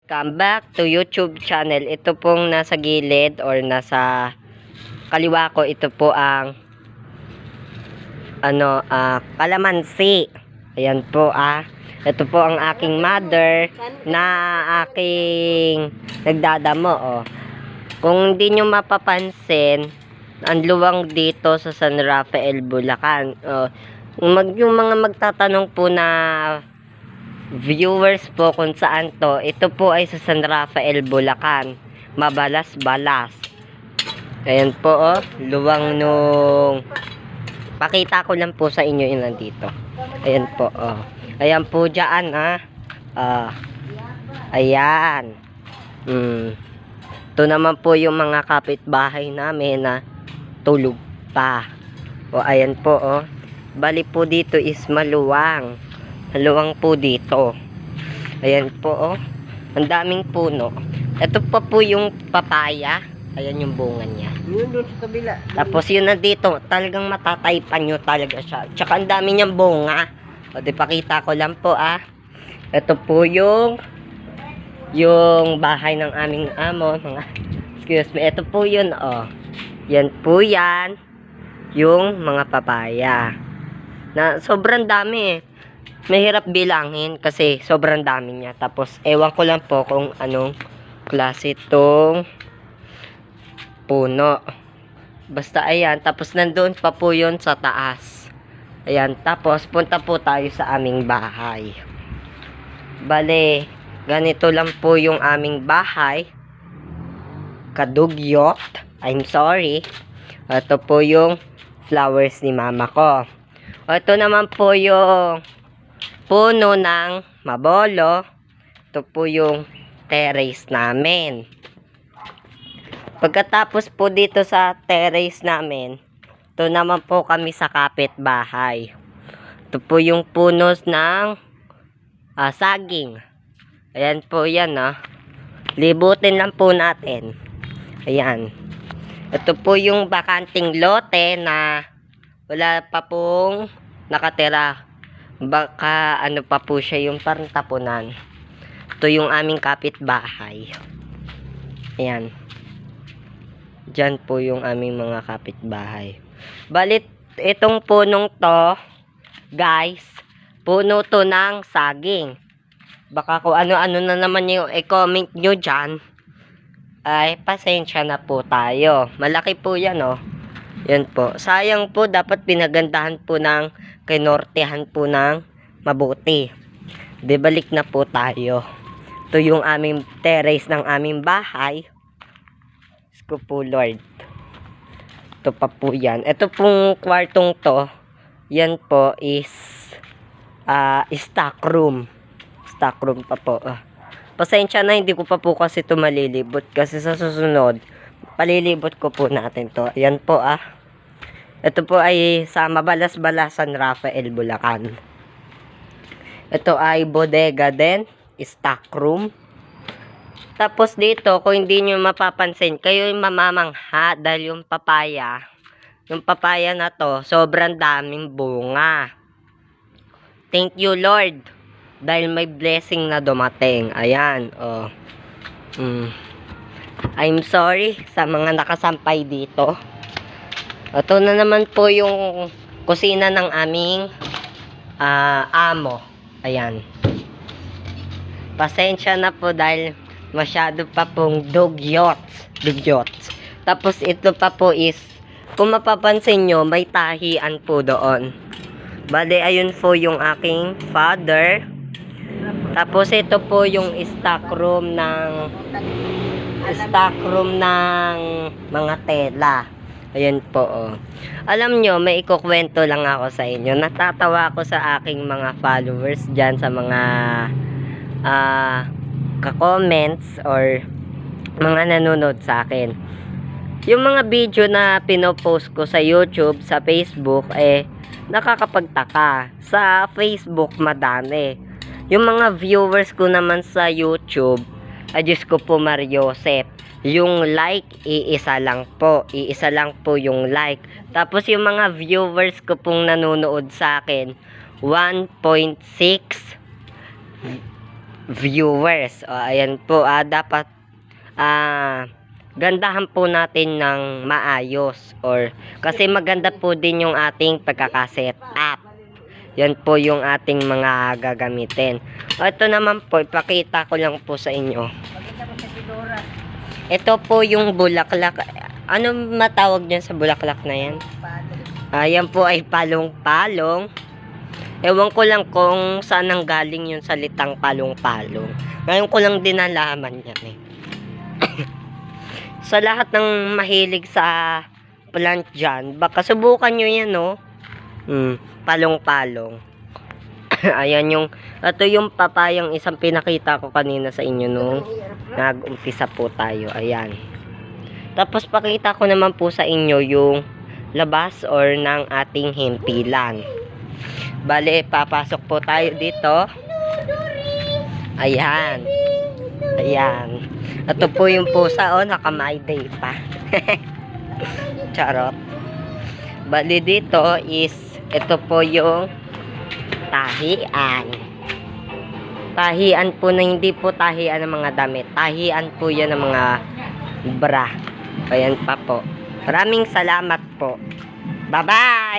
Welcome back to YouTube channel. Ito pong nasa gilid or nasa kaliwa ko, ito po ang kalamansi. Ayan po Ito po ang aking mother na aking nagdadamo Kung hindi nyo mapapansin, ang luwang dito sa San Rafael, Bulacan. Yung mga magtatanong po na viewers po kung saan to, ito po ay sa San Rafael, Bulacan, Mabalas-Balas. Ayan po luwang nung pakita ko lang po sa inyo yung nandito. Ayan po ayan po dyan ayan. Ito naman po yung mga kapitbahay namin na tulog pa. Ayan po bali po dito is maluwang po dito. Ayan po ang daming puno. Ito pa po yung papaya. Ayan yung bunga niya. Yun doon sa kabila. Tapos yun nandito, talagang matataypan nyo talaga siya. Tsaka ang dami niyang bunga. Di pakita ko lang po Ito po yung bahay ng aming amo. Excuse me. Ito po yun Yan po yan. Yung mga papaya. Na sobrang dami Mahirap bilangin kasi sobrang dami niya. Tapos ewan ko lang po kung anong klase itong puno. Basta ayan. Tapos nandun pa po yun sa taas. Ayan. Tapos punta po tayo sa aming bahay. Bale, ganito lang po yung aming bahay. Kadugyot. I'm sorry. Ito po yung flowers ni mama ko. Ito naman po yung puno ng mabolo. Ito po yung terrace namin. Pagkatapos po dito sa terrace namin, ito naman po kami sa kapitbahay. Ito po yung punos ng saging. Ayan po yan Libutin lang po natin. Ayan. Ito po yung bakanting lote na wala pa pong nakatira. Baka ano pa po siya yung parang tapunan. Ito yung aming kapitbahay. Ayan. Diyan po yung aming mga kapitbahay. Balit itong punong to, guys, puno to ng saging. Baka kung ano-ano na naman yung i-comment nyo dyan, ay pasensya na po tayo. Malaki po yan Yan po. Sayang po, dapat pinagandahan po ng kinortehan po ng mabuti. Di balik na po tayo. Ito yung aming terrace ng aming bahay. Sko po Lord. Ito pa po yan. Ito pong kwartong to, yan po is stock room. Stock room pa po. Pasensya na, hindi ko pa po kasi ito malilibot. Kasi sa susunod, palilibot ko po natin to. Ayan po Ito po ay sa Mabalas-Balas, San Rafael, Bulacan. Ito ay bodega din, stock room. Tapos dito, kung hindi nyo mapapansin, kayo yung mamamangha dahil yung papaya na to, sobrang daming bunga. Thank you Lord, dahil may blessing na dumating. Ayan, I'm sorry sa mga nakasampay dito. Ito na naman po yung kusina ng aming amo. Ayan. Pasensya na po dahil masyado pa pong dugyot. Tapos ito pa po is, kung mapapansin nyo, may tahian po doon. Bale, ayun po yung aking father. Tapos ito po yung stock room ng mga tela. Ayan po Alam nyo, may ikukwento lang ako sa inyo. Natatawa ako sa aking mga followers dyan, sa mga ka-comments or mga nanonood sa akin. Yung mga video na pinopost ko sa YouTube, sa Facebook, nakakapagtaka. Sa Facebook, madami. Yung mga viewers ko naman sa YouTube, Diyos ko po Mariosep, yung like, iisa lang po yung like. Tapos yung mga viewers ko pong nanonood sa akin, 1.6 viewers. O, ayan po, dapat gandahan po natin ng maayos or kasi maganda po din yung ating pagkakaset up. Yan po yung ating mga gagamitin. Ito naman po, ipakita ko lang po sa inyo. Ito po yung bulaklak. Ano matawag niyan sa bulaklak na yan? Ayan po ay palong-palong. Ewan ko lang kung saan nang galing yung salitang palong-palong. Ngayon ko lang din nalaman yan eh. Sa lahat ng mahilig sa plant dyan, baka subukan nyo yan, no? Palong-palong. Ayan yung, ito yung papayang isang pinakita ko kanina sa inyo nung nag-umpisa po tayo. Ayan. Tapos pakita ko naman po sa inyo yung labas or ng ating himpilan. Bale, papasok po tayo dito. Ayan. Ayan. Ito po yung pusa, oh, naka-my-day pa. Charot. Bali dito is, ito po yung tahian. Tahian po na hindi po tahian ng mga damit. Tahian po yan ng mga bra. Ayan pa po. Maraming salamat po. Bye-bye!